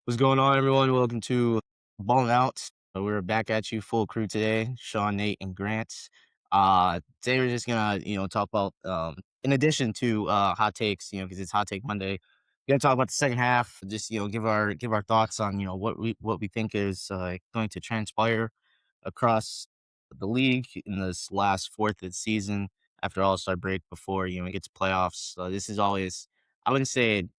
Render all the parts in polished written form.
What's going on, everyone? Welcome to Ballin Out. We're back at you, full crew today. Sean, Nate, and Grant. Today we're just gonna, talk about, in addition to hot takes, because it's Hot Take Monday. We're gonna talk about the second half. Just give our thoughts on what we think is going to transpire across the league in this last fourth of the season after All Star break before we get to playoffs. So this is always, I wouldn't say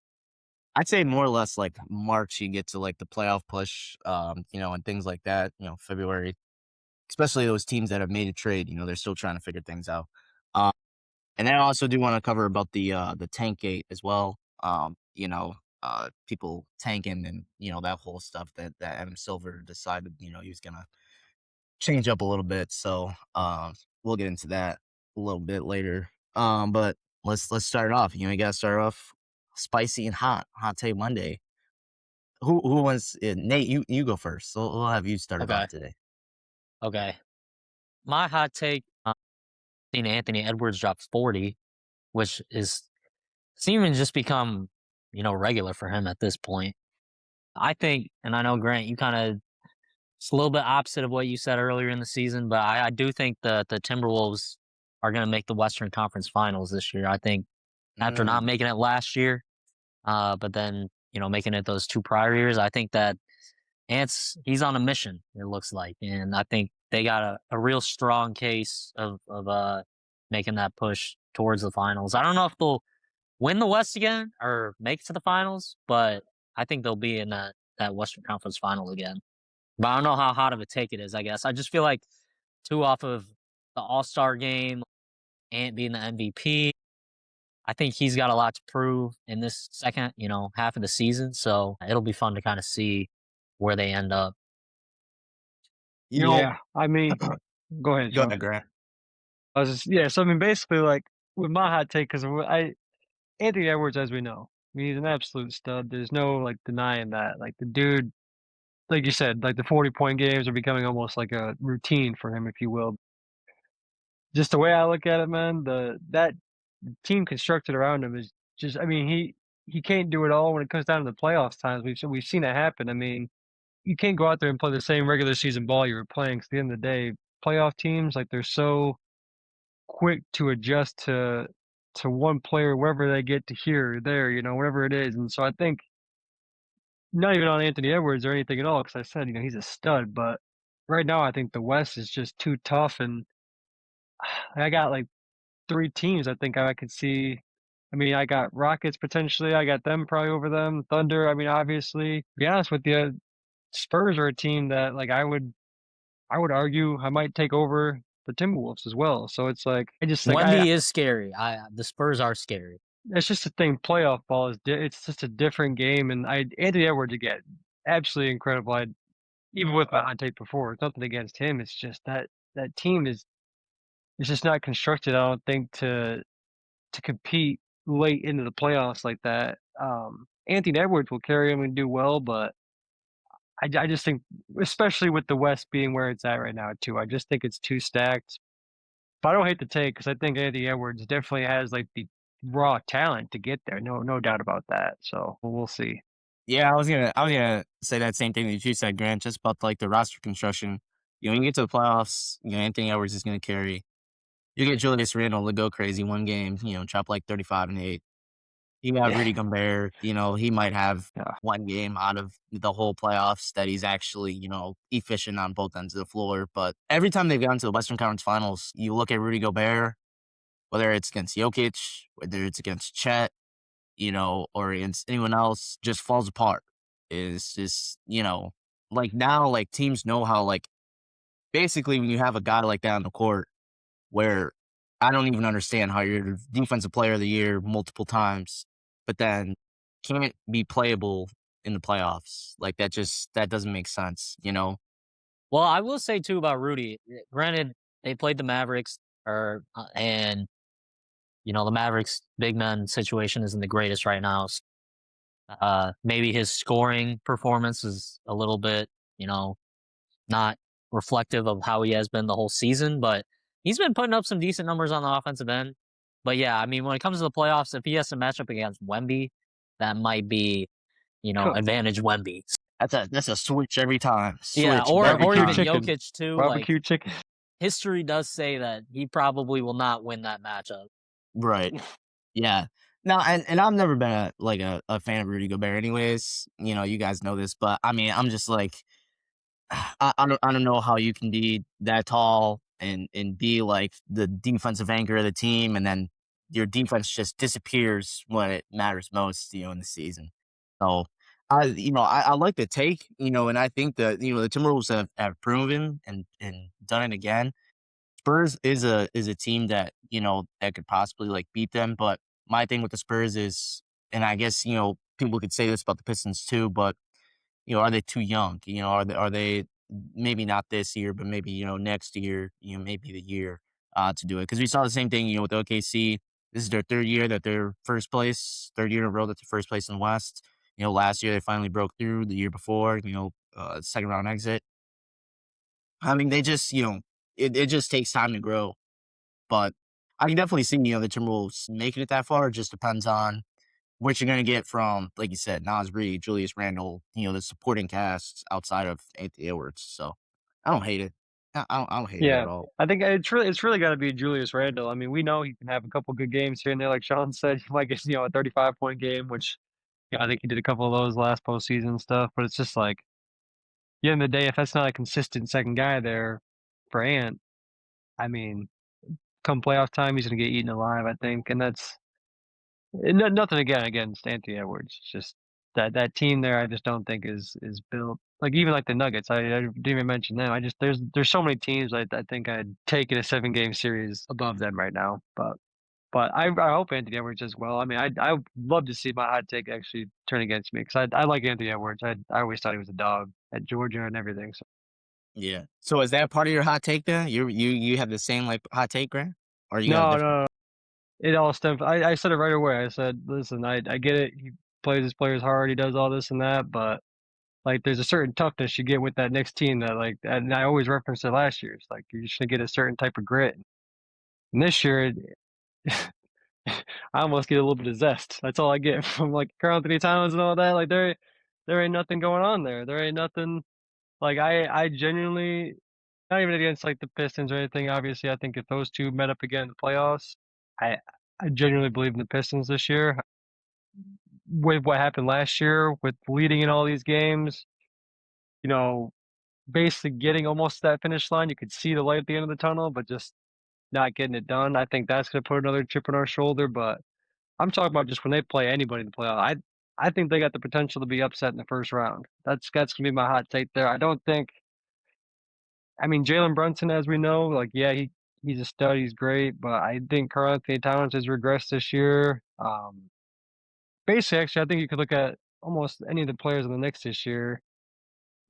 I'd say more or less like March, you get to like the playoff push, and things like that. February, especially those teams that have made a trade. They're still trying to figure things out. Um, and then I also do want to cover about the tank gate as well. People tanking and that whole stuff that Adam Silver decided he was gonna change up a little bit. So we'll get into that a little bit later. But let's start off. You gotta start off spicy and hot take Monday. Who wants it? Nate, you go first. So we'll have you start it Okay. off today. Okay. My hot take, seen Anthony Edwards drop 40, which is seeming just become, regular for him at this point. I think, and I know Grant, you kind of it's a little bit opposite of what you said earlier in the season, but I do think the Timberwolves are going to make the Western Conference Finals this year. I think after not Mm, making it last year, but then making it those two prior years, I think that he's on a mission, it looks like, and I think they got a real strong case of making that push towards the finals. I don't know if they'll win the West again or make it to the finals, but I think they'll be in that Western Conference final again. But I don't know how hot of a take it is, I guess. I just feel like two off of the All-Star game, Ant being the MVP. I think he's got a lot to prove in this second, half of the season. So it'll be fun to kind of see where they end up. you know, Yeah, I mean, go ahead, go Sean. ahead, Grant. So I mean, basically, like with my hot take, because I Anthony Edwards, as we know, I mean, he's an absolute stud. There's no like denying that. Like the dude, like you said, like the 40-point games are becoming almost like a routine for him, if you will. Just the way I look at it, man, the that team constructed around him is just, I mean, he can't do it all when it comes down to the playoffs times. We've seen it happen. I mean, you can't go out there and play the same regular season ball you were playing. 'Cause at the end of the day, playoff teams like they're so quick to adjust to one player wherever they get to here or there, whatever it is. And so I think not even on Anthony Edwards or anything at all, because I said, he's a stud, but right now I think the West is just too tough and I got like three teams I think I could see. I mean, I got Rockets potentially, I got them probably over them. Thunder, I mean, obviously. To be honest with you, Spurs are a team that like I would argue I might take over the Timberwolves as well. So it's like I just like I Wemby is scary. The Spurs are scary. it's just the thing. Playoff ball it's just a different game, and I Anthony Edwards again, absolutely incredible. I even with my hot take before, it's nothing against him. It's just that team is it's just not constructed. I don't think to compete late into the playoffs like that. Anthony Edwards will carry him and do well, but I just think, especially with the West being where it's at right now, too, I just think it's too stacked. But I don't hate the take because I think Anthony Edwards definitely has like the raw talent to get there. No doubt about that. So we'll see. Yeah, I was gonna say that same thing that you said, Grant, just about like the roster construction. When you get to the playoffs, Anthony Edwards is gonna carry. You get Julius Randle to go crazy one game, drop like 35 and 8. You got Yeah. Rudy Gobert, he might have Yeah. one game out of the whole playoffs that he's actually, efficient on both ends of the floor. But every time they've gotten to the Western Conference Finals, you look at Rudy Gobert, whether it's against Jokic, whether it's against Chet, or against anyone else, just falls apart. Is just, like now, like teams know how, like, basically when you have a guy like that on the court where I don't even understand how you're defensive player of the year multiple times, but then can't be playable in the playoffs. Like that doesn't make sense. Well, I will say too about Rudy. Granted, they played the Mavericks, and the Mavericks big man situation isn't the greatest right now. Maybe his scoring performance is a little bit, not reflective of how he has been the whole season, but he's been putting up some decent numbers on the offensive end. But yeah, I mean, when it comes to the playoffs, if he has to match up against Wemby, that might be advantage Wemby. That's a switch every time. Yeah, Switch every or Barbecue even time. chicken. Jokic too. Like Barbecue chicken. history does say that he probably will not win that matchup. Right. Yeah. No, and I've never been a fan of Rudy Gobert anyways. You guys know this, but I mean, I'm just like I don't know how you can be that tall and be like the defensive anchor of the team, and then your defense just disappears when it matters most, in the season. So I like the take, and I think that the Timberwolves have proven and done it again. Spurs is a team that that could possibly like beat them, but my thing with the Spurs is, and I guess people could say this about the Pistons too, but are they too young? Are they maybe not this year, but maybe, next year, maybe the year to do it. Because we saw the same thing, with OKC. This is their third year that they're first place, third year in a row that they're first place in the West. Last year they finally broke through. The year before, second round exit. I mean, they just, it just takes time to grow. But I can definitely see, the Timberwolves making it that far. It just depends on what you're gonna get from, like you said, Nas Reed, Julius Randle, the supporting cast outside of Anthony Edwards. So I don't hate it. I don't hate it Yeah, at all. I think it's really got to be Julius Randle. I mean, we know he can have a couple good games here and there, like Sean said. He might get a 35-point game, which I think he did a couple of those last postseason and stuff. But it's just like, at the end of the day, if that's not a consistent second guy there for Ant, I mean, come playoff time, he's gonna get eaten alive, I think. And that's nothing again against Anthony Edwards. It's just that team there, I just don't think is built like even like the Nuggets. I didn't even mention them. I just there's so many teams I think I'd take in a 7-game series above them right now. But I hope Anthony Edwards as well. I mean, I would love to see my hot take actually turn against me because I like Anthony Edwards. I always thought he was a dog at Georgia and everything. So Yeah. So is that part of your hot take then? You have the same like hot take, Grant? Or you got a no, different? no, it all stems. I said it right away. I said, listen, I get it. He plays his players hard. He does all this and that, but like there's a certain toughness you get with that next team that like, and I always referenced it last year. It's like you're just gonna get a certain type of grit. And this year, I almost get a little bit of zest. That's all I get from like Karl Anthony Towns and all that. Like there ain't nothing going on there. There ain't nothing. Like I genuinely, not even against like the Pistons or anything. Obviously, I think if those two met up again in the playoffs, I I genuinely believe in the Pistons this year. With what happened last year, with leading in all these games, you know, basically getting almost to that finish line, you could see the light at the end of the tunnel, but just not getting it done. I think that's going to put another chip on our shoulder. But I'm talking about just when they play anybody in the playoff. I think they got the potential to be upset in the first round. That's gonna be my hot take there. I don't think. I mean, Jalen Brunson, as we know, like yeah, he's a stud. He's great, but I think Karl Anthony Towns has regressed this year. Basically, actually, I think you could look at almost any of the players on the Knicks this year.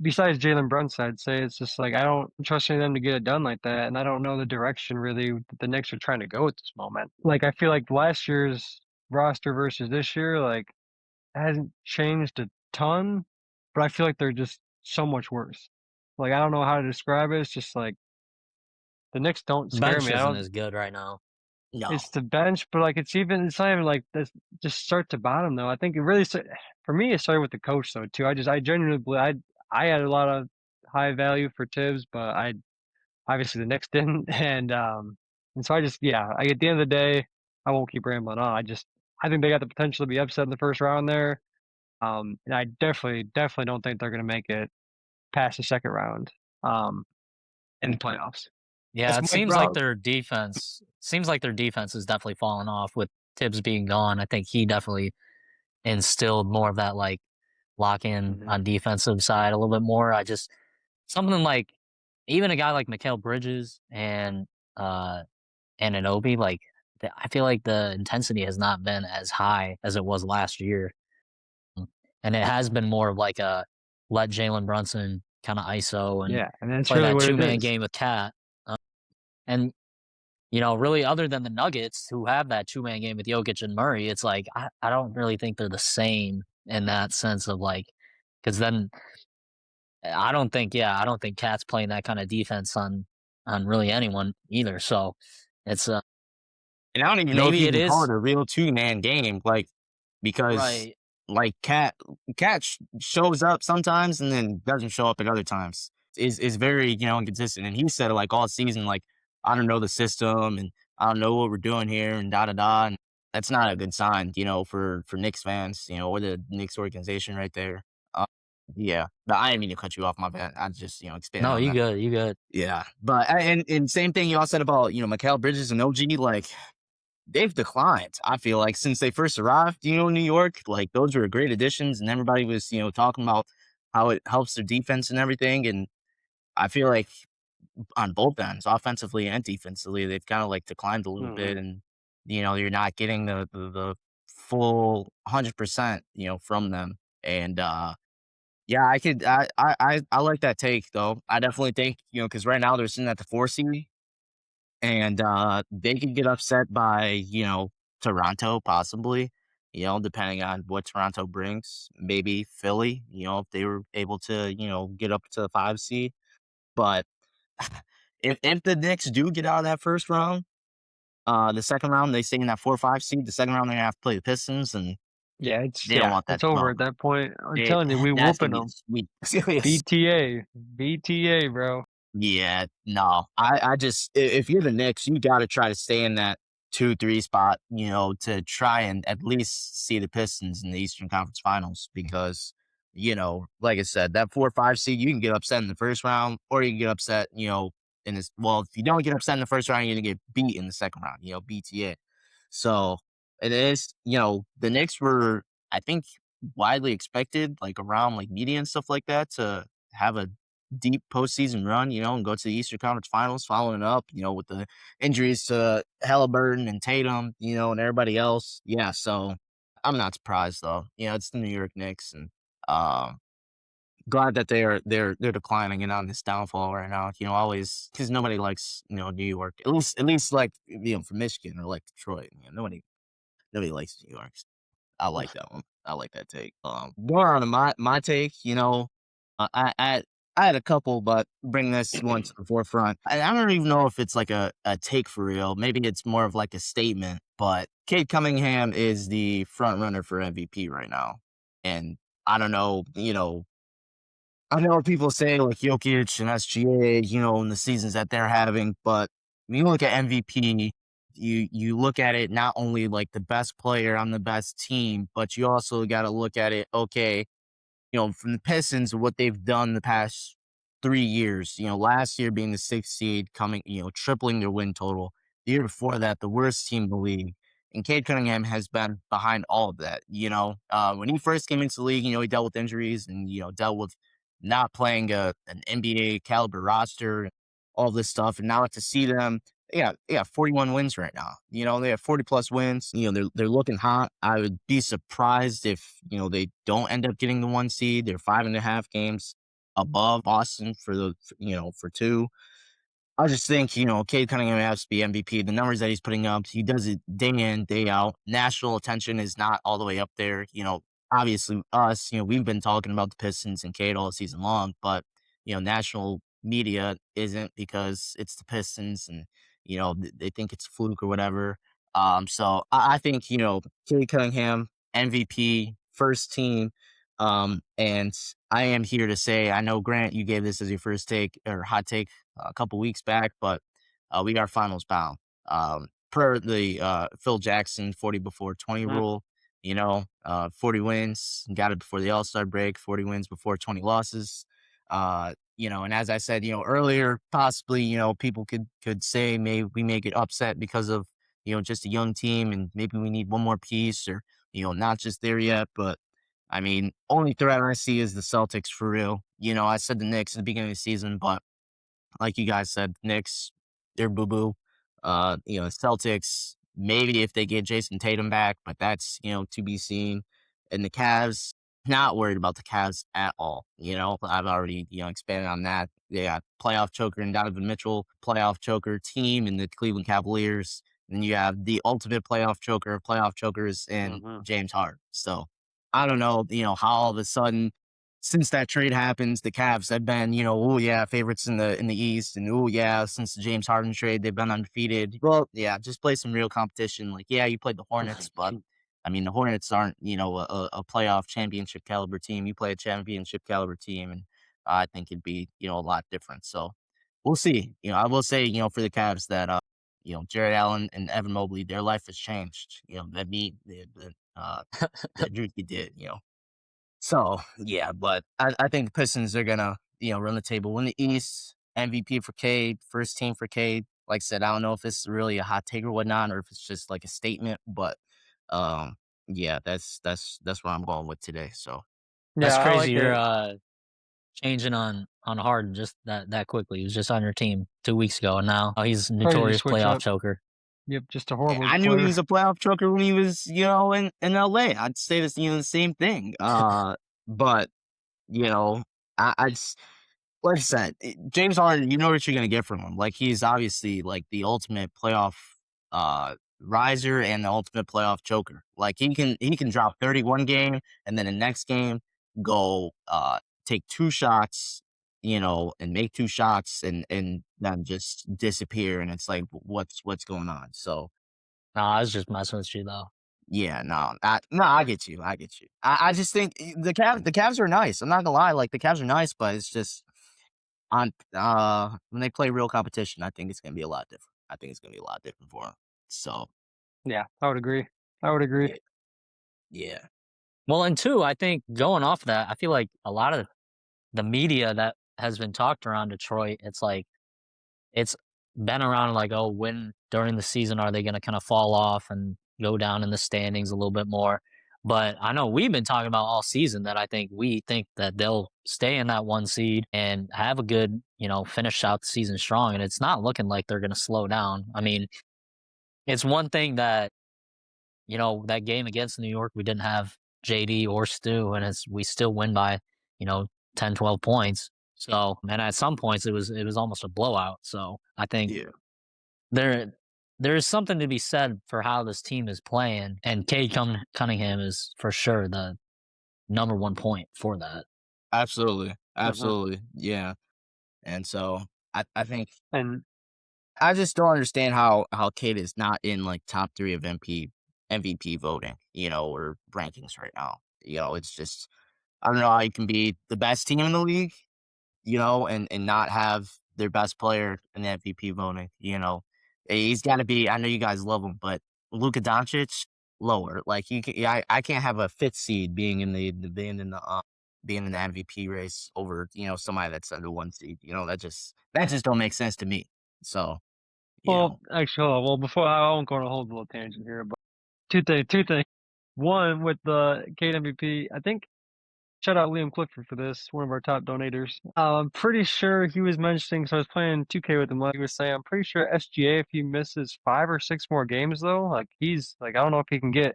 Besides Jalen Brunson, I'd say it's just like I don't trust any of them to get it done like that, and I don't know the direction really that the Knicks are trying to go at this moment. Like I feel like last year's roster versus this year, like it hasn't changed a ton, but I feel like they're just so much worse. Like I don't know how to describe it. It's just like the Knicks don't scare Bench me. I isn't don't. as good right now. No. It's the bench, but like it's not even like this. Just start to bottom though. I think it really for me it started with the coach though too. I genuinely believe I had a lot of high value for Tibbs, but I obviously the Knicks didn't, and so I just yeah. At the end of the day, I won't keep rambling on. I think they got the potential to be upset in the first round there. And I definitely don't think they're going to make it past the second round um, in the playoffs. Yeah, That's it Mike seems like Brown. their defense has definitely fallen off with Tibbs being gone. I think he definitely instilled more of that like lock in Mhm. on defensive side a little bit more. I just something like even a guy like Mikal Bridges uh and Anunoby, like I feel like the intensity has not been as high as it was last year. And it has been more of like a let Jalen Brunson kind of ISO and Yeah, and that's play really that what it 2-man is. game with Cat. And really, other than the Nuggets, who have that 2-man game with Jokic and Murray, it's like I don't really think they're the same in that sense of like, because then I don't think Cat's playing that kind of defense on really anyone either. So it's And I don't even know if maybe you it can call is it a real two-man game, like because right. like Cat shows up sometimes and then doesn't show up at other times. Is very inconsistent. And he said it like all season, like I don't know the system and I don't know what we're doing here and da da da. And that's not a good sign, for Knicks fans, or the Knicks organization right there. Uh, yeah, but I didn't mean to cut you off. My bad. I just expanding No, on you that. good, you good. Yeah, but and same thing you all said about Mikal Bridges and OG. Like they've declined, I feel like, since they first arrived, in New York. Like, those were great additions, and everybody was, talking about how it helps their defense and everything. And I feel like on both ends, offensively and defensively, they've kind of like declined a little Mhm. bit. And, you're not getting the full 100%, from them. And, yeah, I like that take though. I definitely think, because right now they're sitting at the 4 seed and they could get upset by Toronto possibly, depending on what Toronto brings. Maybe Philly, if they were able to get up to the 5 seed. But if the Knicks do get out of that first round, the second round they stay in that 4 or 5 seed. The second round they're gonna have to play the Pistons, and Yeah, they don't want that it's over at development. that point. I'm It telling you, we that's gonna whooping be them. sweet. Serious. BTA, bro. Yeah, no. I just if you're the Knicks, you gotta try to stay in that 2, 3 spot, to try and at least see the Pistons in the Eastern Conference Finals because, like I said, that 4 or 5 seed, you can get upset in the first round, or you can get upset, in this. Well, if you don't get upset in the first round, you're gonna get beat in the second round, BTA. So it is, the Knicks were, I think, widely expected, like around like media and stuff like that, to have a deep postseason run, and go to the Eastern Conference Finals, following up, with the injuries to Halliburton and Tatum, and everybody else. Yeah, so I'm not surprised though. It's the New York Knicks, and um, glad that they're declining and on this downfall right now. Always because nobody likes New York. At least like from Michigan or like Detroit. Nobody likes New York. I like that one. I like that take. Going on to my take, I had a couple, but bring this one to the forefront. I don't even know if it's like a take for real. Maybe it's more of like a statement. But Cade Cunningham is the front runner for MVP right now, and I don't know. I know what people say like Jokic and SGA, in the seasons that they're having, but when you look at MVP, you look at it not only like the best player on the best team, but you also got to look at it. Okay, from the Pistons, what they've done the past 3 years, last year being the 6th seed, coming, tripling their win total. The year before that, the worst team in the league. And Cade Cunningham has been behind all of that. When he first came into the league, he dealt with injuries and, dealt with not playing an NBA caliber roster, all this stuff. And now to see them, yeah, 41 wins right now. They have 40 plus wins. They're looking hot. I would be surprised if, they don't end up getting the 1 seed. They're 5.5 games above Boston for 2. I just think, Cade Cunningham has to be MVP. The numbers that he's putting up, he does it day in, day out. National attention is not all the way up there. Obviously us, we've been talking about the Pistons and Cade all season long, but, national media isn't because it's the Pistons and, they think it's a fluke or whatever. So I think, Cade Cunningham, MVP, first team. And I am here to say, I know Grant, you gave this as your first take or hot take a couple weeks back, but we are finals bound. Per the Phil Jackson 40 before 20 Mhm. rule, 40 wins, got it before the All-Star break, 40 wins before 20 losses. And as I said, earlier, possibly, people could say maybe we may get upset because of, just a young team and maybe we need one more piece or, not just there yet. But I mean, only threat I see is the Celtics for real. I said the Knicks at the beginning of the season, but like you guys said, Knicks, they're boo boo. Celtics, maybe if they get Jason Tatum back, but that's, to be seen. And the Cavs, not worried about the Cavs at all. I've already, expanded on that. They got playoff choker and Donovan Mitchell, playoff choker team in the Cleveland Cavaliers. And you have the ultimate playoff choker of playoff chokers in Mhm. James Harden. So I don't know, how all of a sudden since that trade happens, the Cavs have been, oh yeah, favorites in the East, and oh yeah, since the James Harden trade, they've been undefeated. Well, yeah, just play some real competition. Like, yeah, you played the Hornets, but I mean, the Hornets aren't, a playoff championship caliber team. You play a championship caliber team, and I think it'd be, a lot different. So we'll see. I will say, for the Cavs that, Jared Allen and Evan Mobley, their life has changed. That me, that Druki did, So yeah, but I think the Pistons are gonna, run the table, win the East, MVP for Cade, first team for Cade. Like I said, I don't know if it's really a hot take or whatnot, or if it's just like a statement, but um, yeah, that's what I'm going with today. So That's Yeah, I crazy. like You're it. changing on Harden just that quickly. He was just on your team 2 weeks ago, and now he's a Crazy notorious switch playoff up. choker. Yep, just a yeah, horrible I knew he player. was a playoff choker when he was, in LA. I'd say this, the same thing. But you know, I just like I said, James Harden, you know what you're gonna get from him. Like he's obviously like the ultimate playoff riser and the ultimate playoff choker. Like he can drop 31 game and then the next game go take two shots, and make two shots and then just disappear and it's like what's going on. So Nah, I was just messing with you though. yeah, no, I get you. I get you. I just think the Cavs are nice. I'm not gonna lie, like the Cavs are nice, but it's just on when they play real competition, I think it's gonna be a lot different. I think it's gonna be a lot different for them. So Yeah, I would agree. I would agree. yeah, yeah, Well, and two, I think going off that, I feel like a lot of the media that has been talked around Detroit, it's been around like, oh, when during the season are they going to kind of fall off and go down in the standings a little bit more? But I know we've been talking about all season that I think we think that they'll stay in that one seed and have a good, finish out the season strong. And it's not looking like they're going to slow down. I mean, it's one thing that, that game against New York, we didn't have JD or Stu, and we still win by, you know, 10, 12 points. So, and at some points it was almost a blowout. So I think yeah. there there is something to be said for how this team is playing, and Cunningham is for sure the number one point for that. Absolutely, Mhm. absolutely, yeah. And so I think And I just don't understand how Kate is not in like top three of MVP voting, or rankings right now. It's just I don't know how you can be the best team in the league, and not have their best player in the MVP voting. He's got to be. I know you guys love him, but Luka Doncic lower. Like you, can, yeah, I can't have a fifth seed being in being in the MVP race over somebody that's under one seed. That just don't make sense to me. So you well, know, actually, hold on. Well, before I won't go on a whole little tangent here, but two things. One with the Kate MVP, I think. Shout out Liam Clifford for this, one of our top donators. I'm pretty sure he was mentioning. So I was playing 2K with him. Like he was saying, I'm pretty sure SGA, if he misses 5 or 6 more games, though, like he's like, I don't know if he can get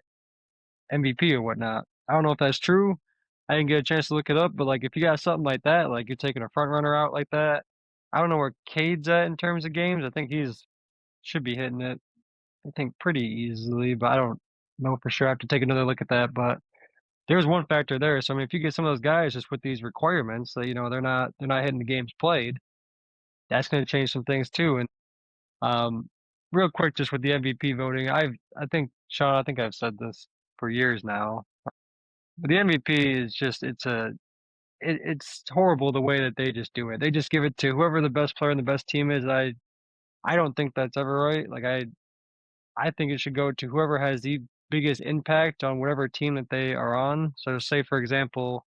MVP or whatnot. I don't know if that's true. I didn't get a chance to look it up, but like if you got something like that, like you're taking a front runner out like that, I don't know where Cade's at in terms of games. I think he's should be hitting it. I think pretty easily, but I don't know for sure. I have to take another look at that. But there's one factor there. So I mean, if you get some of those guys just with these requirements that they're not hitting the games played, that's going to change some things too. And real quick, just with the MVP voting, I think Sean, I think I've said this for years now. But the MVP is just it's horrible the way that they just do it. They just give it to whoever the best player and the best team is. I don't think that's ever right. Like I think it should go to whoever has the biggest impact on whatever team that they are on. So say for example,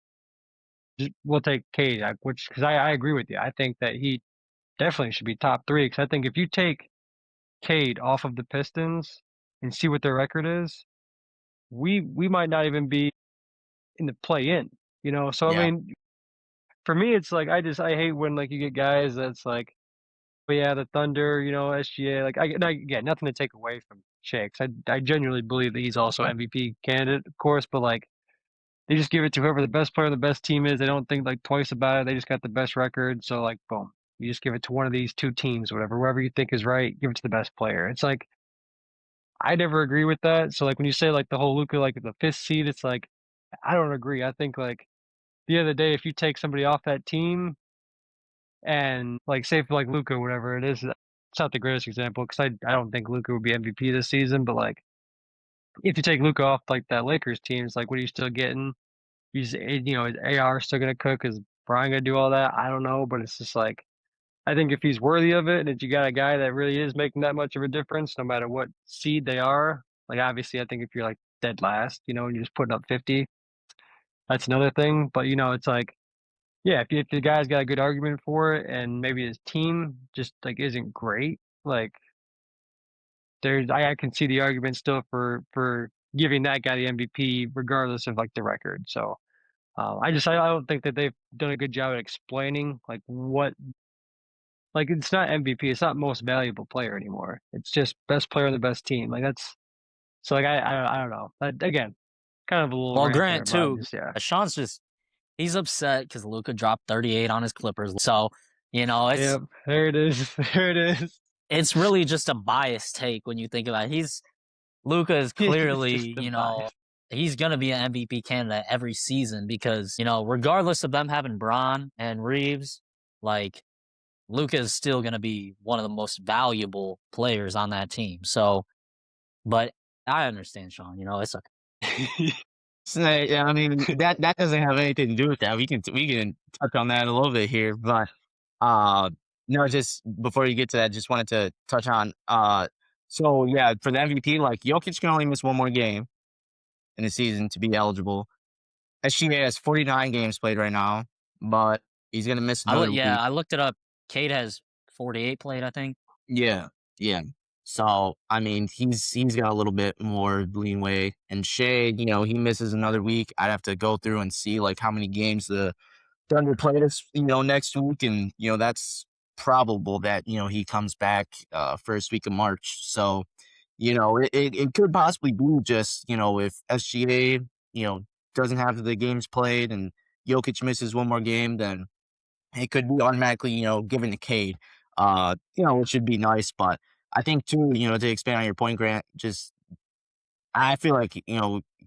we'll take Cade, which because I agree with you. I think that he definitely should be top three. Because I think if you take Cade off of the Pistons and see what their record is, we might not even be in the play in. So I yeah, mean, for me, it's like I hate when like you get guys that's like, but yeah, the Thunder, SGA. Like again, nothing to take away from Shea. 'Cause I genuinely believe that he's also MVP candidate, of course, but like. They just give it to whoever the best player, the best team is. They don't think like twice about it. They just got the best record. So like, boom, you just give it to one of these two teams, whatever, whoever you think is right. Give it to the best player. It's like I never agree with that. So like when you say like the whole Luca like the fifth seed, it's like I don't agree. I think like the end of the day, if you take somebody off that team and like say for like Luca, whatever it is, it's not the greatest example because I don't think Luca would be MVP this season, but like if you take Luka off like that Lakers team, it's like, what are you still getting? Is AR still gonna cook? Is Brian gonna do all that? I don't know, but it's just like I think if he's worthy of it, and if you got a guy that really is making that much of a difference, no matter what seed they are, like obviously, I think if you're like dead last, and you're just putting up 50, that's another thing. But it's like, yeah, if the guy's got a good argument for it, and maybe his team just like isn't great, like I can see the argument still for giving that guy the MVP regardless of like the record. So I don't think that they've done a good job at explaining like what like it's not MVP, it's not most valuable player anymore. It's just best player on the best team. Like that's so like I don't know. Again, kind of a little Well, rant there, Grant but too. just yeah. Sean's just he's upset because Luca dropped 38 on his Clippers. So it's Yep, there it is. There it is. it's really just a biased take when you think about it. Luca is It's clearly, just the bias. he's gonna be an MVP candidate every season because, regardless of them having Braun and Reeves, like Luca is still gonna be one of the most valuable players on that team. So, but I understand, Sean. It's okay. So, yeah, I mean, that doesn't have anything to do with that. We can touch on that a little bit here, but, uh, no, just before you get to that, just wanted to touch on, so, yeah, for the MVP, like, Jokic can only miss 1 more game in the season to be eligible. SGA has 49 games played right now, but he's gonna miss another week. I looked it up. Cade has 48 played, I think. Yeah, yeah. So, I mean, he's got a little bit more leeway, and Shea, he misses another week. I'd have to go through and see, like, how many games the Thunder play this, next week, and, that's probable that, he comes back, first week of March. So, it could possibly be just, if SGA, doesn't have the games played and Jokic misses 1 more game, then it could be automatically, given to Cade, which should be nice. But I think too, to expand on your point, Grant, just I feel like,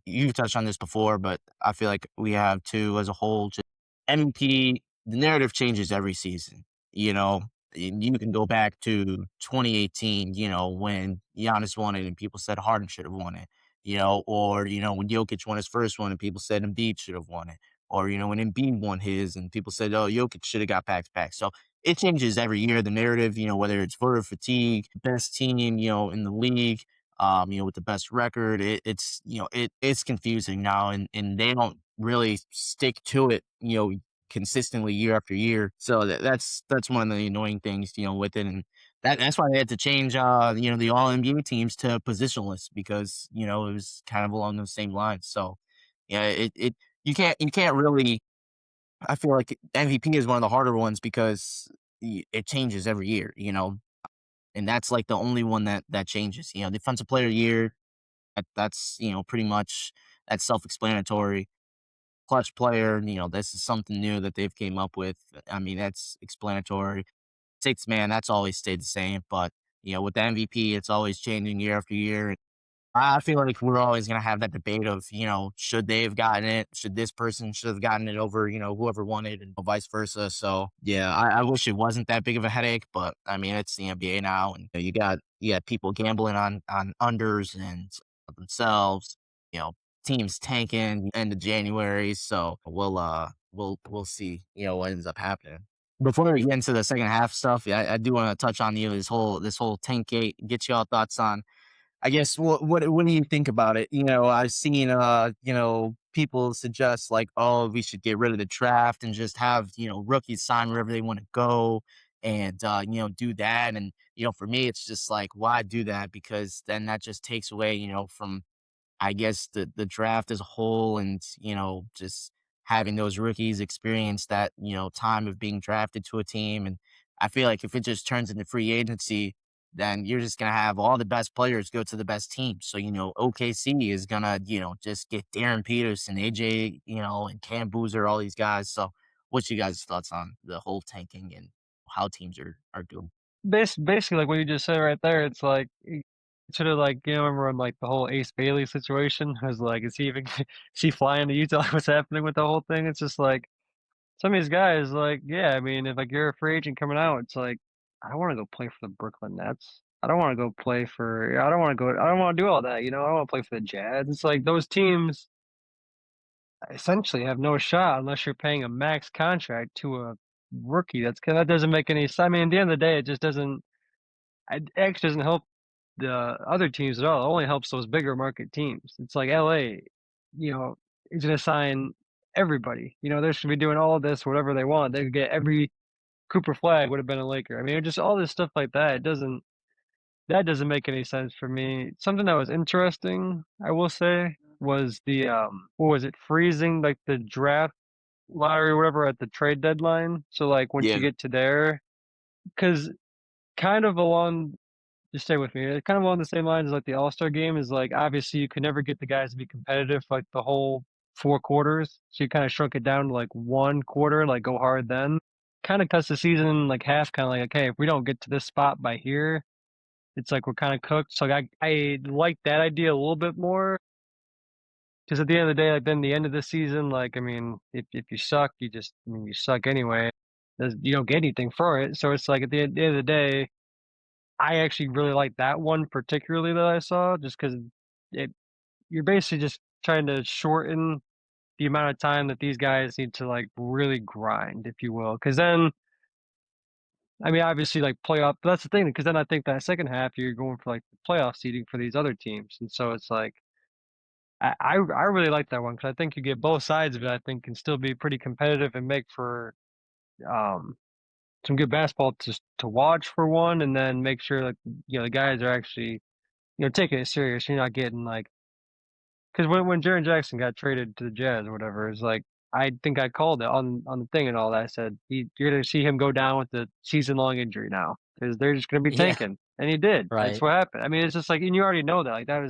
you've touched on this before, but I feel like we have too as a whole. Just MVP, the narrative changes every season. You know, and you can go back to 2018, when Giannis won it and people said Harden should have won it, or, when Jokic won his first one and people said Embiid should have won it, or, when Embiid won his and people said, oh, Jokic should have got back to back. So it changes every year, the narrative, whether it's voter fatigue, best team, in the league, with the best record. It's confusing now, and they don't really stick to it, consistently year after year. So that's one of the annoying things, with it, and that's why they had to change, the All NBA teams to positionless because it was kind of along those same lines. So yeah, it you can't really. I feel like MVP is one of the harder ones because it changes every year, and that's like the only one that changes. Defensive player of the year, that's pretty much that's self-explanatory. Clutch player, this is something new that they've came up with. I mean, that's explanatory. Sixth man, that's always stayed the same. But with the MVP, it's always changing year after year. I feel like we're always gonna have that debate of, should they have gotten it? Should this person should have gotten it over, whoever won it and vice versa. So yeah, I wish it wasn't that big of a headache, but I mean it's the NBA now and you got people gambling on unders and themselves, you know, teams tanking end of January. So we'll see, what ends up happening. Before we get into the second half stuff, yeah, I do want to touch on this whole tank gate, get y'all thoughts on I guess what do you think about it? I've seen people suggest like, oh, we should get rid of the draft and just have, rookies sign wherever they want to go and do that. And, for me it's just like, why do that? Because then that just takes away, from I guess the draft as a whole and, just having those rookies experience that, time of being drafted to a team. And I feel like if it just turns into free agency, then you're just gonna have all the best players go to the best team. So, OKC is gonna, just get Darren Peterson, AJ, and Cam Boozer, all these guys. So what's you guys' thoughts on the whole tanking and how teams are doing? Basically, like what you just said right there, it's like sort of like remember when like the whole Ace Bailey situation was like, is he even is he flying to Utah? What's happening with the whole thing? It's just like some of these guys, like, yeah, I mean, if like you're a free agent coming out, it's like I want to go play for the Brooklyn Nets. I don't wanna go play for I don't wanna do all that, you know? I don't wanna play for the Jazz. It's like those teams essentially have no shot unless you're paying a max contract to a rookie. That doesn't make any sense. I mean, at the end of the day, it just doesn't it actually doesn't help the other teams at all. It only helps those bigger market teams. It's like LA, you know, is gonna sign everybody. You know, they should be doing all of this, whatever they want. They could get every Cooper Flag would have been a Laker. I mean, just all this stuff like that. That doesn't make any sense for me. Something that was interesting, I will say, was the what was it, freezing like the draft lottery or whatever at the trade deadline. So like once you Yeah. get to there, because kind of along just stay with me. Kind of along the same lines as like the All-Star game is like obviously you could never get the guys to be competitive like the whole 4 quarters. So you kind of shrunk it down to like 1 quarter, like go hard then. Kind of cuts the season like half, kind of like, okay, if we don't get to this spot by here, it's like we're kind of cooked. So like, I like that idea a little bit more because at the end of the day, like then the end of the season, like I mean, if you suck, I mean you suck anyway. You don't get anything for it. So it's like at the end of the day, I actually really like that one particularly that I saw just because it you're basically just trying to shorten the amount of time that these guys need to like really grind, if you will. Because then I mean, obviously, like playoff. But that's the thing, because then I think that second half you're going for like the playoff seeding for these other teams, and so it's like I really like that one because I think you get both sides of it. I think can still be pretty competitive and make for um some good basketball to watch for one, and then make sure like the guys are actually taking it serious. You're not getting like because when Jaren Jackson got traded to the Jazz or whatever, it's like I think I called it on the thing and all that. I said you're going to see him go down with the season long injury now because they're just going to be Yeah, tanking, and he did. That's right. what happened. I mean, it's just like, and you already know that. Like that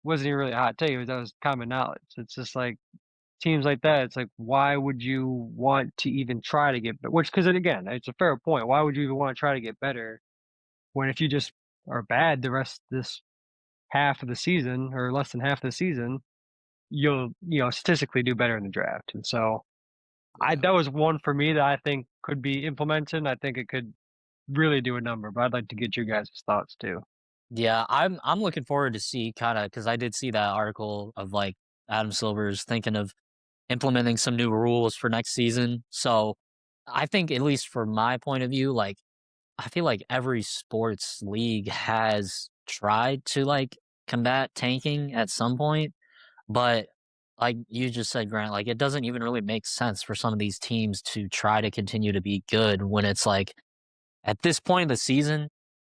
wasn't even really a hot take. That was common knowledge. It's just like teams like that. It's like why would you want to even try to get? Which because again, it's a fair point. Why would you even want to try to get better when if you just are bad the rest of this half of the season or less than half of the season, you'll statistically do better in the draft. And so I Yeah. that was one for me that I think could be implemented. And I think it could really do a number, but I'd like to get your guys' thoughts too. Yeah, I'm looking forward to see kinda because I did see that article of, like, Adam Silver's thinking of implementing some new rules for next season. So, I think at least from my point of view, like, I feel like every sports league has tried to, like, combat tanking at some point, but like you just said, Grant, like, it doesn't even really make sense for some of these teams to try to continue to be good when it's like at this point of the season,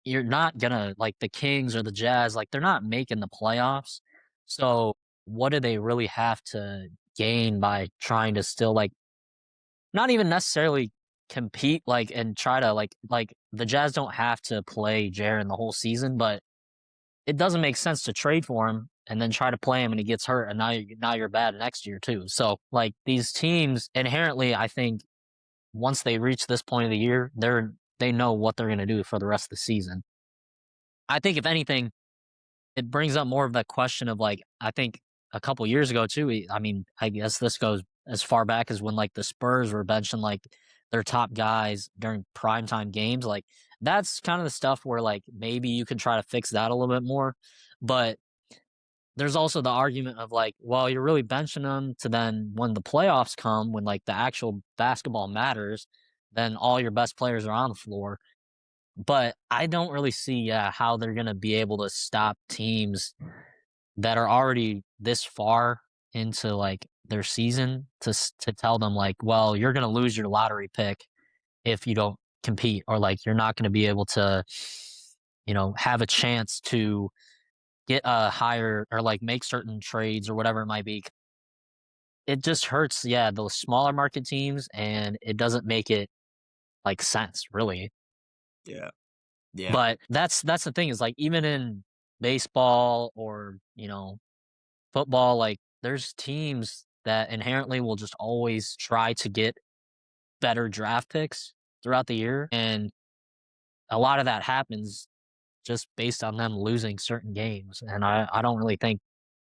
you're not gonna like the Kings or the Jazz, like they're not making the playoffs. So what do they really have to gain by trying to still like not even necessarily compete like and try to like the Jazz don't have to play Jaren the whole season, but it doesn't make sense to trade for him and then try to play him and he gets hurt and now you're bad next year too. So like these teams inherently, I think once they reach this point of the year, they know what they're gonna do for the rest of the season. I think if anything, it brings up more of that question of like I think a couple years ago too. I mean, I guess this goes as far back as when like the Spurs were benching like their top guys during primetime games. Like that's kind of the stuff where like maybe you can try to fix that a little bit more. But there's also the argument of like, well, you're really benching them to then when the playoffs come, when like the actual basketball matters, then all your best players are on the floor. But I don't really see how they're going to be able to stop teams that are already this far into like their season to tell them like, well, you're going to lose your lottery pick if you don't compete, or like you're not going to be able to, have a chance to get a higher or like make certain trades or whatever it might be. It just hurts, yeah, those smaller market teams, and it doesn't make it like sense, really. Yeah. Yeah. But that's the thing is like even in baseball or football, like there's teams that inherently will just always try to get better draft picks throughout the year, and a lot of that happens just based on them losing certain games. And I don't really think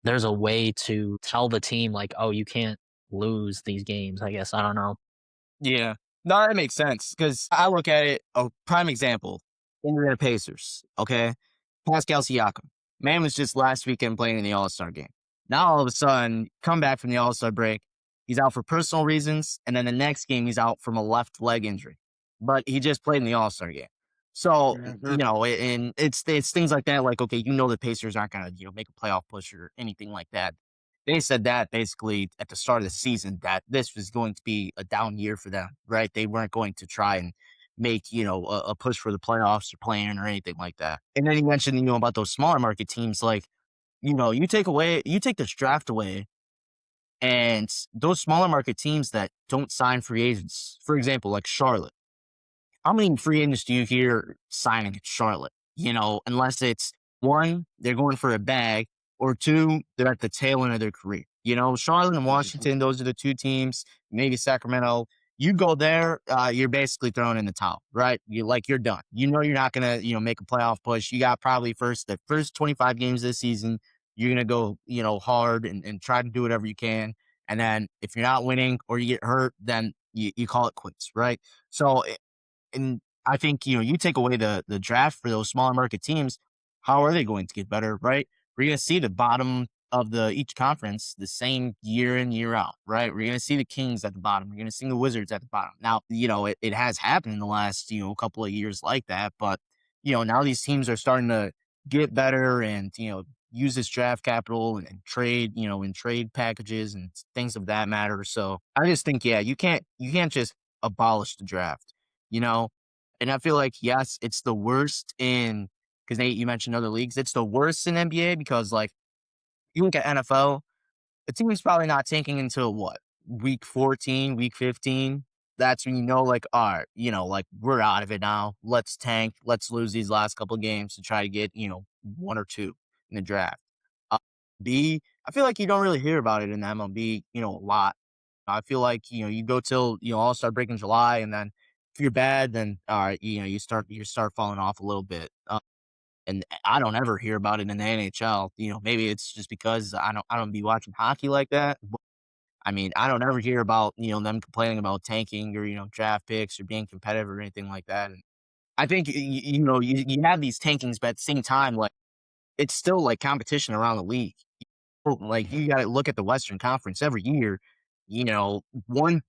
there's a way to tell the team like, oh, you can't lose these games. I guess I don't know. Yeah. No, that makes sense because I look at it, a prime example. Indiana Pacers, okay? Pascal Siakam. Man was just last weekend playing in the All-Star game. Now all of a sudden, come back from the All-Star break, he's out for personal reasons, and then the next game he's out from a left leg injury. But he just played in the All-Star game. So, Mhm. and it's things like that, like, okay, the Pacers aren't gonna, make a playoff push or anything like that. They said that basically at the start of the season that this was going to be a down year for them, right? They weren't going to try and make, a push for the playoffs or playing or anything like that. And then you mentioned, about those smaller market teams, like, you take this draft away, and those smaller market teams that don't sign free agents, for example, like Charlotte. How many free agents do you hear signing in Charlotte? Unless it's one, they're going for a bag, or two, they're at the tail end of their career. Charlotte and Mhm. Washington, those are the two teams, maybe Sacramento. You go there, you're basically throwing in the towel, right? You're done. You're not gonna, make a playoff push. You got probably the first 25 games this season, you're gonna go, hard and try to do whatever you can. And then if you're not winning or you get hurt, then you call it quits, right? So and I think, you take away the draft for those smaller market teams, how are they going to get better, right? We're going to see the bottom of the each conference the same year in, year out, right? We're going to see the Kings at the bottom. We're going to see the Wizards at the bottom. Now, it has happened in the last, couple of years like that, but, now these teams are starting to get better and, use this draft capital and trade, and trade packages and things of that matter. So I just think, yeah, you can't just abolish the draft, you know? And I feel like, yes, it's the worst because Nate, you mentioned other leagues. It's the worst in NBA because, like, you look at NFL, the team's probably not tanking until what? Week 14, week 15. That's when like, all right, like, we're out of it now. Let's tank. Let's lose these last couple of games to try to get, one or two in the draft. Uh, I feel like you don't really hear about it in the MLB, a lot. I feel like, you go till, All-Star break in July, and then if you're bad, then all right, you start falling off a little bit. And I don't ever hear about it in the NHL. Maybe it's just because I don't be watching hockey like that. But, I mean, I don't ever hear about, them complaining about tanking or, draft picks or being competitive or anything like that. And I think you have these tankings, but at the same time, like, it's still like competition around the league. Like, you got to look at the Western Conference every year. One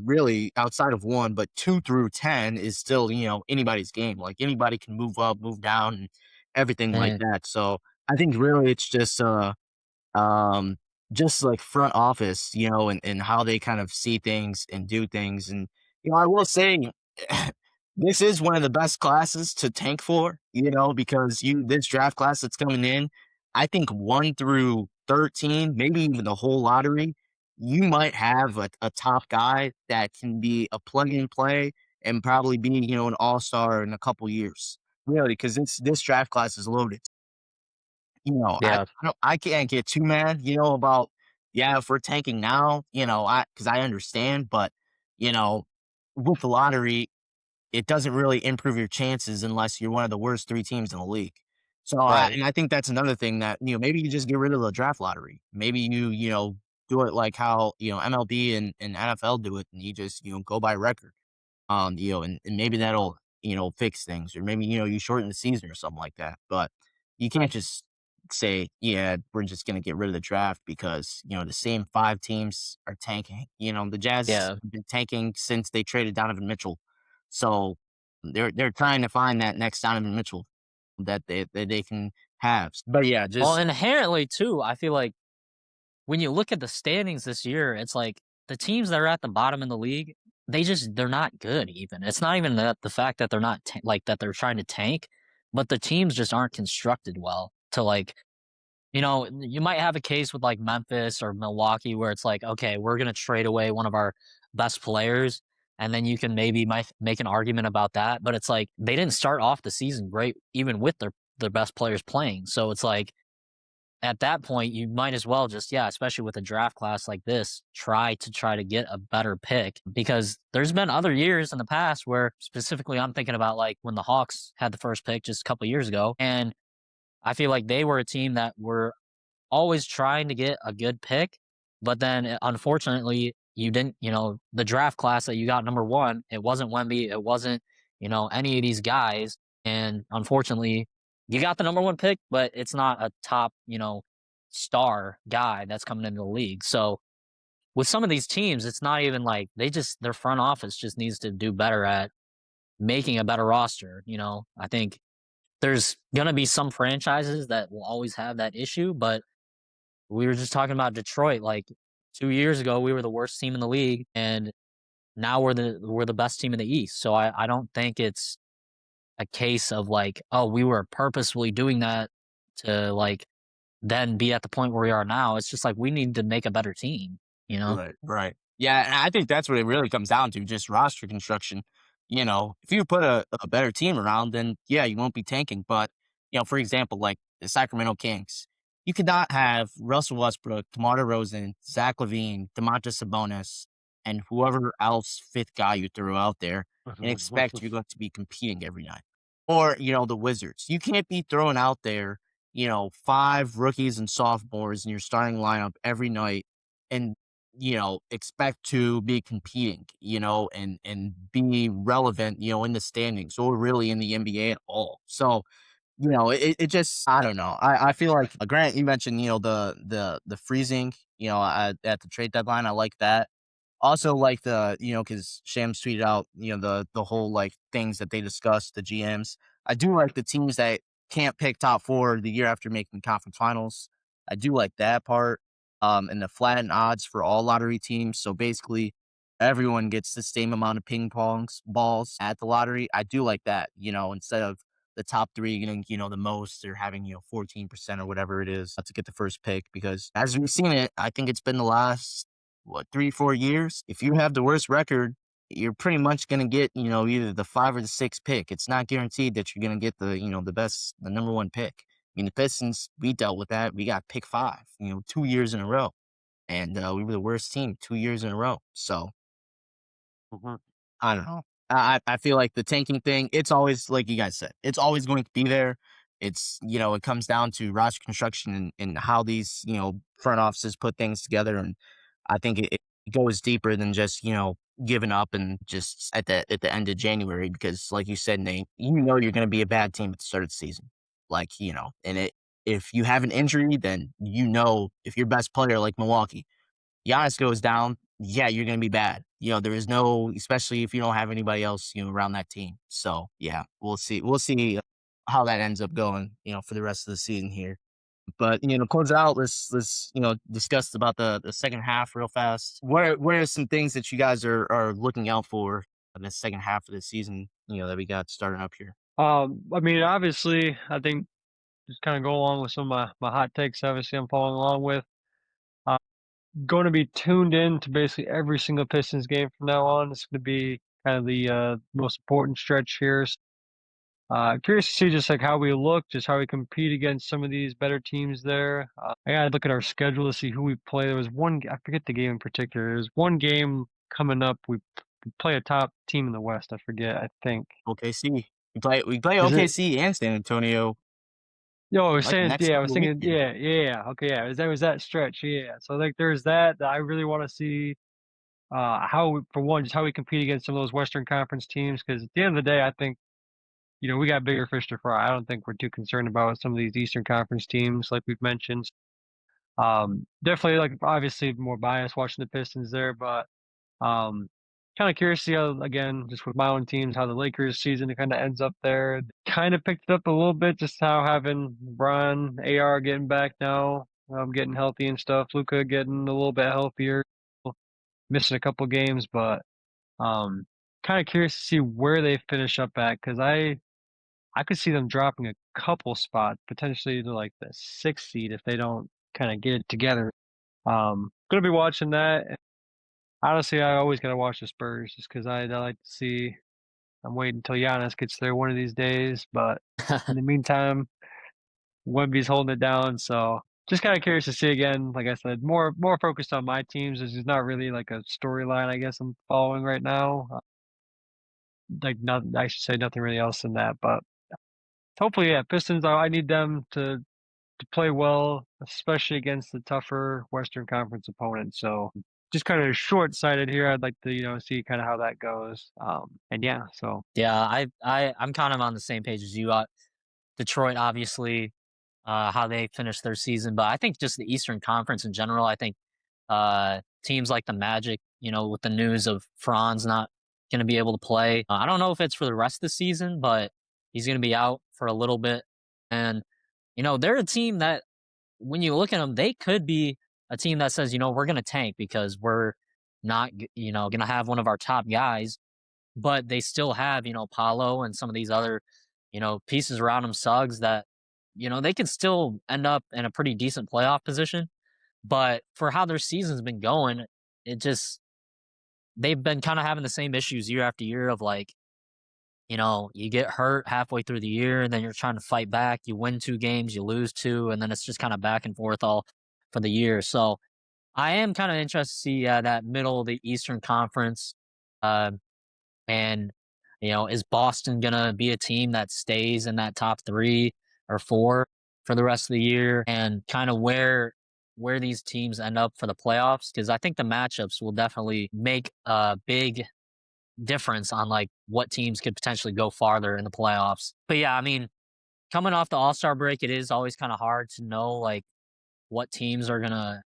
really outside of one, but 2 through 10 is still, anybody's game. Like, anybody can move up, move down, and everything like And that. So I think really it's um, just like front office, and how they kind of see things and do things. And, I will say this is one of the best classes to tank for, because this draft class that's coming in, I think 1 through 13, maybe even the whole lottery, you might have a top guy that can be a plug and play and probably be, an all-star in a couple years. Really, because this draft class is loaded. yeah, I can't get too mad, about, yeah, if we're tanking now, because I understand, but, you know, with the lottery, it doesn't really improve your chances unless you're one of the worst 3 teams in the league. So right. I think that's another thing that, maybe you just get rid of the draft lottery. Maybe do it like how, MLB and NFL do it, and you just, go by record. And maybe that'll, fix things, or maybe, you shorten the season or something like that. But you can't just say, yeah, we're just going to get rid of the draft because, the same 5 teams are tanking. The Jazz Yeah. have been tanking since they traded Donovan Mitchell. So they're trying to find that next Donovan Mitchell that they can have. But yeah, Well, just inherently too, I feel like when you look at the standings this year, it's like the teams that are at the bottom in the league, they're not good even. It's not even that the fact that they're not like that they're trying to tank, but the teams just aren't constructed well to like, you might have a case with like Memphis or Milwaukee where it's like, okay, we're going to trade away one of our best players, and then you can maybe make an argument about that, but it's like they didn't start off the season great even with their best players playing. So it's like at that point, you might as well just, yeah, especially with a draft class like this, try to get a better pick, because there's been other years in the past where specifically I'm thinking about like when the Hawks had the first pick just a couple years ago. And I feel like they were a team that were always trying to get a good pick, but then unfortunately you didn't, the draft class that you got number one, it wasn't Wemby, it wasn't, any of these guys. And unfortunately, you got the number one pick, but it's not a top, star guy that's coming into the league. So with some of these teams, it's not even like their front office just needs to do better at making a better roster. I think there's gonna be some franchises that will always have that issue, but we were just talking about Detroit. Like 2 years ago, we were the worst team in the league, and now we're the best team in the East. So I don't think it's a case of like, oh, we were purposefully doing that to like then be at the point where we are now. It's just like we need to make a better team, you know? Right, right. Yeah, and I think that's what it really comes down to, just roster construction. If you put a better team around, then yeah, you won't be tanking. But, for example, like the Sacramento Kings, you could not have Russell Westbrook, DeMar DeRozan, Zach LaVine, Domantas Sabonis, and whoever else fifth guy you throw out there and expect you're going to be competing every night. Or, the Wizards. You can't be throwing out there, five rookies and sophomores in your starting lineup every night and expect to be competing, and be relevant, in the standings or really in the NBA at all. So, it just I don't know. I feel like Grant, you mentioned, the freezing, at the trade deadline. I like that. Also like because Shams tweeted out, the whole like things that they discussed, the GMs. I do like the teams that can't pick top four the year after making conference finals. I do like that part. And the flattened odds for all lottery teams. So basically everyone gets the same amount of ping pongs balls at the lottery. I do like that, instead of the top three getting, the most or having, 14% or whatever it is to get the first pick. Because as we've seen it, I think it's been the last, 3, 4 years. If you have the worst record, you're pretty much going to get, either the 5 or the 6 pick. It's not guaranteed that you're going to get the number one pick. I mean, the Pistons, we dealt with that. We got pick 5, 2 years in a row. And we were the worst team 2 years in a row. So Mhm. I don't know. I feel like the tanking thing, it's always like you guys said, it's always going to be there. It's it comes down to roster construction and how these front offices put things together, and I think it goes deeper than just giving up and just at the end of January because like you said, Nate, you're going to be a bad team at the start of the season, like and if you have an injury, then if your best player like Milwaukee Giannis goes down, yeah, you're gonna be bad. There is no, especially if you don't have anybody else, around that team. So yeah, we'll see. We'll see how that ends up going, for the rest of the season here. But to close it out, let's discuss about the second half real fast. What are some things that you guys are looking out for in the second half of the season? That we got starting up here. I mean, obviously, I think just kind of go along with some of my hot takes. Obviously, I'm following along with. Uh, going to be tuned in to basically every single Pistons game from now on. It's going to be kind of the most important stretch here. Curious to see just like how we look, just how we compete against some of these better teams there. I gotta look at our schedule to see who we play. There was one, I forget the game in particular. There's one game coming up. We play a top team in the West. I forget. I think OKC. We play is it. OKC and San Antonio Yo, I was like the saying, next yeah, I was couple of weeks thinking, here. yeah. Okay, yeah. Was that stretch? Yeah. So like, there's that I really want to see. For one, just how we compete against some of those Western Conference teams. Because at the end of the day, I think we got bigger fish to fry. I don't think we're too concerned about some of these Eastern Conference teams, like we've mentioned. Definitely, like obviously more biased watching the Pistons there, but um, kind of curious to see how, again, just with my own teams, how the Lakers season kind of ends up there. Kind of picked it up a little bit, just how having Bron, AR getting back now, getting healthy and stuff. Luca getting a little bit healthier, missing a couple games, but um, kind of curious to see where they finish up at because I could see them dropping a couple spots, potentially to like the 6th seed if they don't kind of get it together. Gonna be watching that. Honestly, I always gotta watch the Spurs just because I like to see. I'm waiting until Giannis gets there one of these days, but in the meantime, Wemby's holding it down. So just kind of curious to see again. Like I said, more focused on my teams. This is not really like a storyline. I guess I'm following right now. Like nothing. I should say nothing really else than that. But hopefully, yeah, Pistons. I need them to play well, especially against the tougher Western Conference opponents. So just kind of short-sighted here. I'd like to, see kind of how that goes. And yeah, so Yeah, I'm kind of on the same page as you. Detroit, obviously, how they finished their season, but I think just the Eastern Conference in general. I think teams like the Magic, with the news of Franz not going to be able to play. I don't know if it's for the rest of the season, but he's going to be out for a little bit. And they're a team that when you look at them, they could be a team that says, we're going to tank because we're not, going to have one of our top guys, but they still have, Paulo and some of these other, pieces around them, Suggs that, they can still end up in a pretty decent playoff position. But for how their season's been going, it just they've been kind of having the same issues year after year of like, you get hurt halfway through the year and then you're trying to fight back. You win 2 games, you lose 2, and then it's just kind of back and forth all for the year. So I am kind of interested to see that middle of the Eastern Conference. Uh, and, is Boston going to be a team that stays in that top 3 or 4 for the rest of the year, and kind of where these teams end up for the playoffs? Because I think the matchups will definitely make a big difference on like what teams could potentially go farther in the playoffs. But yeah, I mean, coming off the All-Star break, it is always kind of hard to know like what teams are going to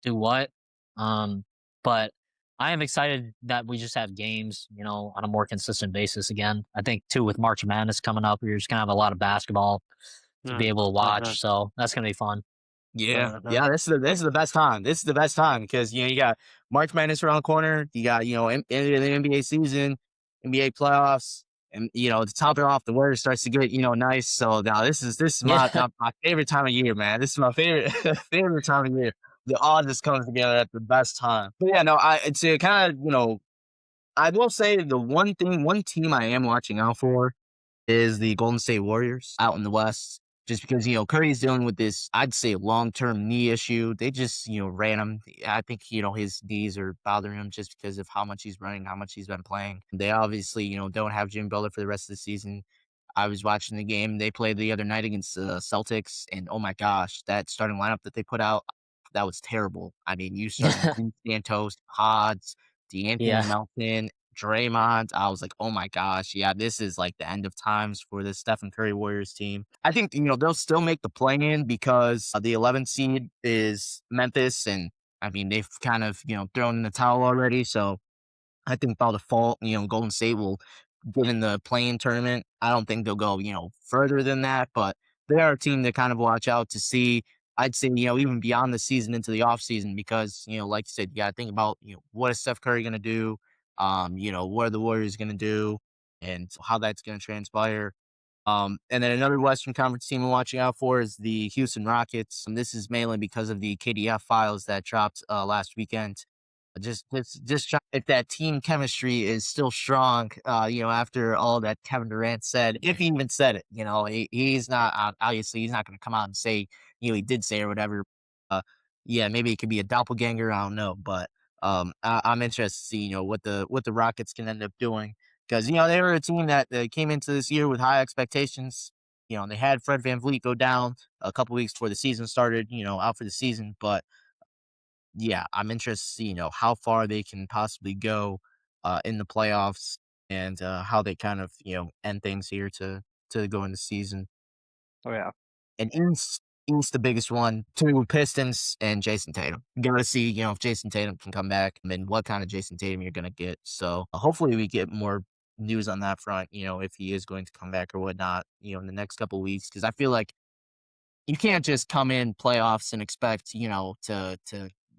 do what. Um, but I am excited that we just have games, on a more consistent basis again. I think too with March Madness coming up, we're just gonna have a lot of basketball to yeah, be able to definitely. watch. So that's gonna be fun. Yeah, Definitely. yeah, this is the best time. This is the best time because you got March Madness around the corner. You got end of the NBA season, NBA playoffs, and to top it off, the weather starts to get nice. So now this is my Yeah, my favorite time of year, man. This is my favorite favorite time of year. The all just comes together at the best time. But yeah, no, it's kind of I will say the one team I am watching out for is the Golden State Warriors out in the West. Just because, Curry's dealing with this, I'd say, long-term knee issue. They just, ran him. I think, his knees are bothering him just because of how much he's running, how much he's been playing. They obviously, don't have Jimmy Butler for the rest of the season. I was watching the game they played the other night against the Celtics, and oh my gosh, that starting lineup that they put out, that was terrible. I mean, you started yeah, Bruce Santos, Pods, DeAnthony yeah, Melton, Draymond. I was like, oh my gosh, yeah, this is like the end of times for this Stephen Curry Warriors team. I think they'll still make the play in because the 11th seed is Memphis, and I mean they've kind of thrown in the towel already. So I think by default, Golden State will get in the playing tournament. I don't think they'll go, further than that, but they are a team to kind of watch out to see. I'd say, even beyond the season into the off season, because, like you said, you got to think about, what is Steph Curry going to do? What are the Warriors going to do and how that's going to transpire. And then another Western Conference team I'm watching out for is the Houston Rockets. And this is mainly because of the KDF files that dropped last weekend. Just try, if that team chemistry is still strong, after all that Kevin Durant said, if he even said it, he's not obviously he's not going to come out and say, he did say or whatever. Uh, yeah, maybe it could be a doppelganger. I don't know, but I'm interested to see, what the Rockets can end up doing because they were a team that came into this year with high expectations. They had Fred VanVleet go down a couple weeks before the season started, out for the season, but yeah, I'm interested to see, how far they can possibly go in the playoffs and how they kind of, end things here to go in the season. Oh yeah. And East the biggest one, two Pistons and Jason Tatum. You gotta see, if Jason Tatum can come back and what kind of Jason Tatum you're gonna get. So hopefully we get more news on that front, if he is going to come back or whatnot, in the next couple weeks. Cause I feel like you can't just come in playoffs and expect, to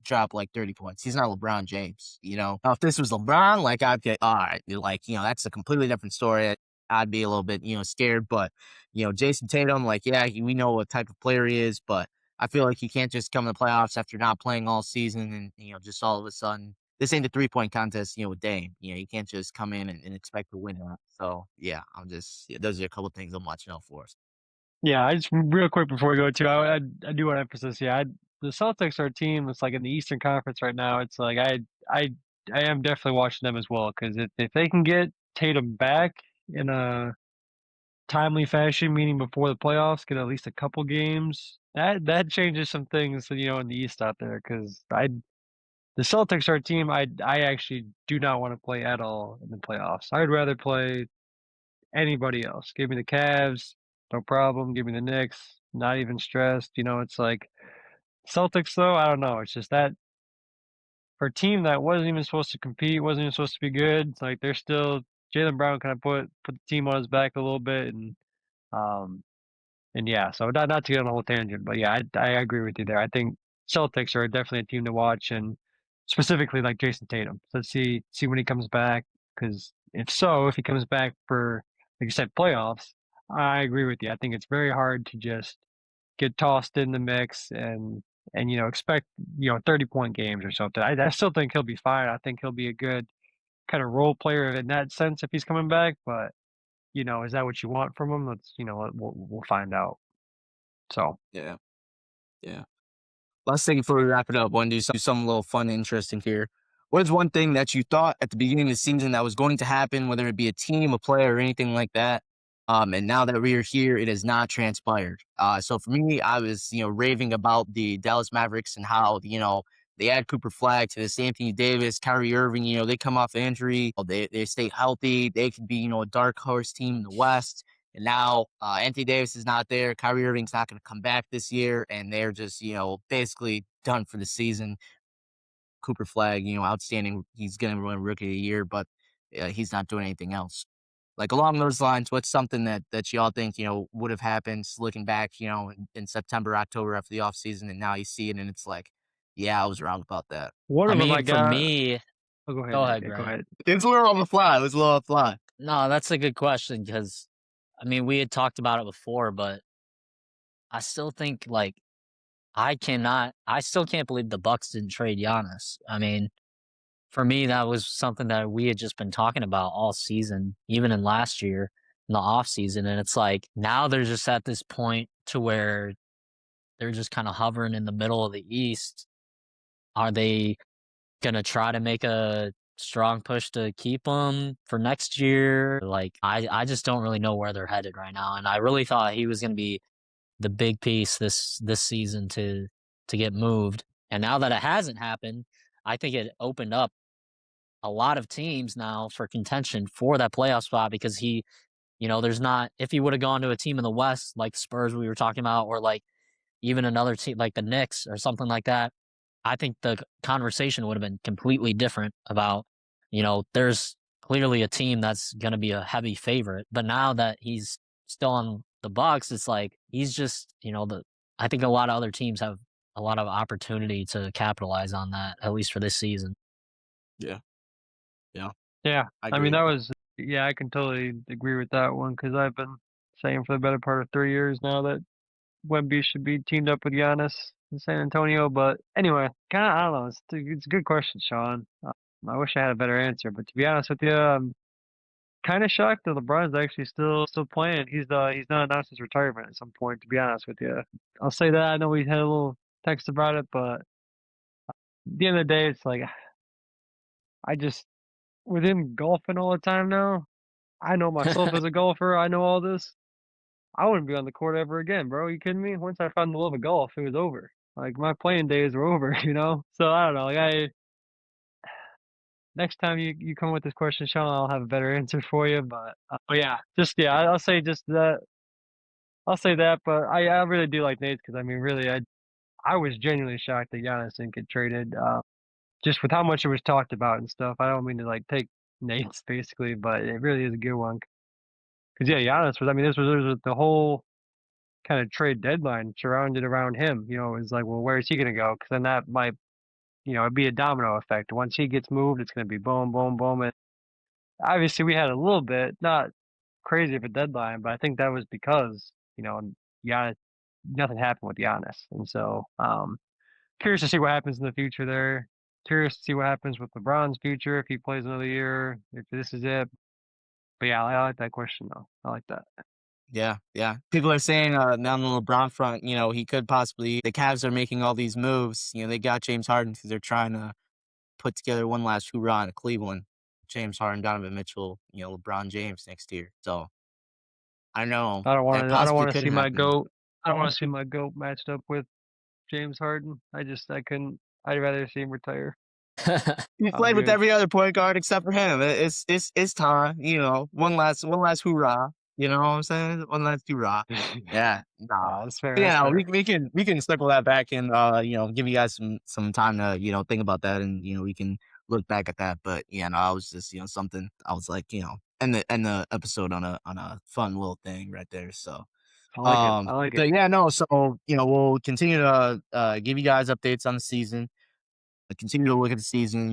drop like 30 points. He's not LeBron James, Now, if this was LeBron, like I'd get, all right, like, that's a completely different story. I'd be a little bit, scared. But, Jason Tatum, like, yeah, we know what type of player he is, but I feel like you can't just come to the playoffs after not playing all season and, just all of a sudden, this ain't a 3-point contest, with Dame. You can't just come in and expect to win that. So, yeah, those are a couple things I'm watching out for. Yeah, I just real quick before we go to, I do want to emphasize, yeah, the Celtics are a team that's like in the Eastern Conference right now. It's like I I am definitely watching them as well because if they can get Tatum back in a timely fashion, meaning before the playoffs, get at least a couple games, that changes some things, in the East out there. Because the Celtics are a team I actually do not want to play at all in the playoffs. I'd rather play anybody else. Give me the Cavs, no problem. Give me the Knicks, not even stressed. It's like Celtics though. I don't know. It's just that for a team that wasn't even supposed to compete, wasn't even supposed to be good. It's like they're still Jaylen Brown kind of put the team on his back a little bit, um and yeah. So not to get on a whole tangent, but yeah, I agree with you there. I think Celtics are definitely a team to watch, and specifically like Jason Tatum. So let's see when he comes back, because if he comes back for like you said playoffs, I agree with you. I think it's very hard to just get tossed in the mix and expect 30-point games or something. I still think he'll be fine. I think he'll be a good kind of role player in that sense if he's coming back. But is that what you want from him? We'll find out. So Yeah, yeah. Last thing before we wrap it up, want to do something a little fun and interesting here. What is one thing that you thought at the beginning of the season that was going to happen, whether it be a team, a player, or anything like that? And now that we are here, it has not transpired. So for me, I was, raving about the Dallas Mavericks and how, they add Cooper Flag to this Anthony Davis, Kyrie Irving, they come off injury, they stay healthy. They could be, a dark horse team in the West. And now Anthony Davis is not there. Kyrie Irving's not going to come back this year, and they're just basically done for the season. Cooper Flag, outstanding. He's going to win Rookie of the Year, but he's not doing anything else. Like along those lines, what's something that y'all think would have happened looking back, in September, October after the offseason, and now you see it and it's like, yeah, I was wrong about that. one I of them I mean, for got. me, Oh, go ahead, go Nate. ahead, Yeah, go Grant. ahead. It's a little on the fly. It was a little on the fly. No, that's a good question because, I mean, we had talked about it before, but I still think like I still can't believe the Bucks didn't trade Giannis. I mean, for me, that was something that we had just been talking about all season, even in last year in the off season. And it's like now they're just at this point to where they're just kind of hovering in the middle of the East. Are they going to try to make a strong push to keep him for next year? Like, I just don't really know where they're headed right now. And I really thought he was going to be the big piece this season to get moved. And now that it hasn't happened, I think it opened up a lot of teams now for contention for that playoff spot because there's not, if he would have gone to a team in the West like Spurs we were talking about, or like even another team like the Knicks or something like that, I think the conversation would have been completely different about, there's clearly a team that's going to be a heavy favorite. But now that he's still on the Bucks, it's like he's just, I think a lot of other teams have a lot of opportunity to capitalize on that, at least for this season. Yeah, yeah, Yeah, I I mean agree. yeah, I can totally agree with that one because I've been saying for the better part of 3 years now that Wemby should be teamed up with Giannis in San Antonio. But anyway, kind of I don't know. It's a good question, Sean. I wish I had a better answer, but to be honest with you, I'm kind of shocked that LeBron's actually still playing. He's not announced his retirement at some point. To be honest with you, I'll say that. I know we had a little text about it, but at the end of the day, it's like I just with him golfing all the time now. I know myself as a golfer. I know all this. I wouldn't be on the court ever again, bro. You kidding me? Once I found the love of golf, it was over. Like my playing days were over, you know. So I don't know. Like next time you come with this question, Sean, I'll have a better answer for you. But yeah, I'll say just that. I'll say that. But I really do like Nate's because I mean, really, I was genuinely shocked that Giannis didn't get traded. Just with how much it was talked about and stuff. I don't mean to like take Nate's basically, but it really is a good one. Because yeah, Giannis was. I mean, this was the whole kind of trade deadline surrounded around him. It was like, well, where is he going to go? Because then that might, it'd be a domino effect. Once he gets moved, it's going to be boom, boom, boom. And obviously, we had a little bit, not crazy of a deadline, but I think that was because, Giannis, nothing happened with Giannis. And so, curious to see what happens in the future there. Curious to see what happens with LeBron's future if he plays another year, if this is it. But yeah, I like that question though. I like that. Yeah, yeah. People are saying now on the LeBron front, he could possibly. The Cavs are making all these moves. They got James Harden because they're trying to put together one last hoorah in Cleveland. James Harden, Donovan Mitchell, LeBron James next year. So I know that I don't possibly want to could see my happen. goat. I don't want to see my goat matched up with James Harden. I couldn't. I'd rather see him retire. He I'm played with good. every other point guard except for him. It's time, one last hoorah. You know what I'm saying? One last hoorah. Yeah, nah. That's fair. That's Yeah, fair. we can circle that back and give you guys some time to think about that, and we can look back at that. But yeah, no, I was just something I was like end the episode on a fun little thing right there. So I like it. I like it. but yeah, no, so we'll continue to give you guys updates on the season, continue to look at the season,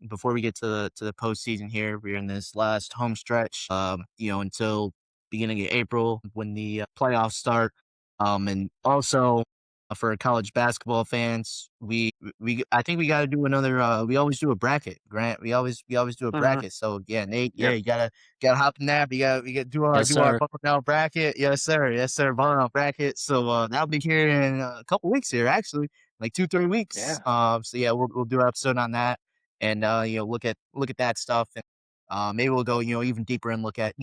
before we get to the postseason here. We're in this last home stretch, until beginning of April when the playoffs start. And also for college basketball fans, we I think we got to do another. We always do a bracket, Grant. We always do a Uh-huh. bracket. So yeah, Nate, yeah, Yep. you gotta hop in that. We got Yes, do our sir. ball out bracket. Yes, sir, ball out bracket. So that'll be here in a couple weeks here, actually like 2-3 weeks. Yeah. So yeah, we'll do an episode on that, and look at that stuff, and maybe we'll go even deeper and look at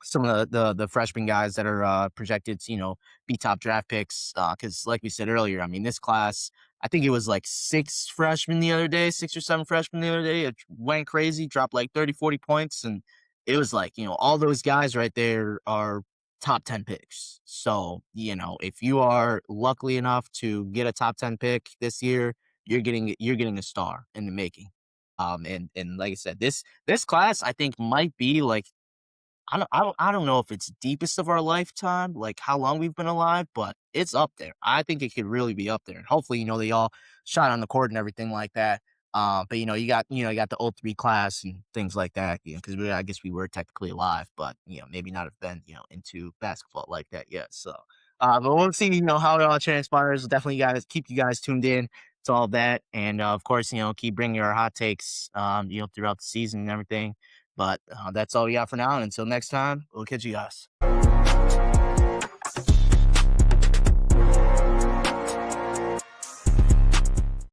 some of the freshman guys that are projected to be top draft picks. Because like we said earlier, I mean this class, I think it was like 6 or 7 freshmen the other day. It went crazy, dropped like 30, 40 points, and it was like all those guys right there are top 10 picks. So if you are lucky enough to get a top 10 pick this year, you're getting a star in the making. And like I said, this class I think might be like I don't know if it's deepest of our lifetime, like how long we've been alive, but it's up there. I think it could really be up there. And hopefully, they all shot on the court and everything like that. But you got the '03 class and things like that, because I guess we were technically alive, but maybe not have been, into basketball like that yet. So but we'll see, how it all transpires. Definitely guys keep you guys tuned in to all that. And of course, keep bringing our hot takes throughout the season and everything. But that's all we got for now. And until next time, we'll catch you guys.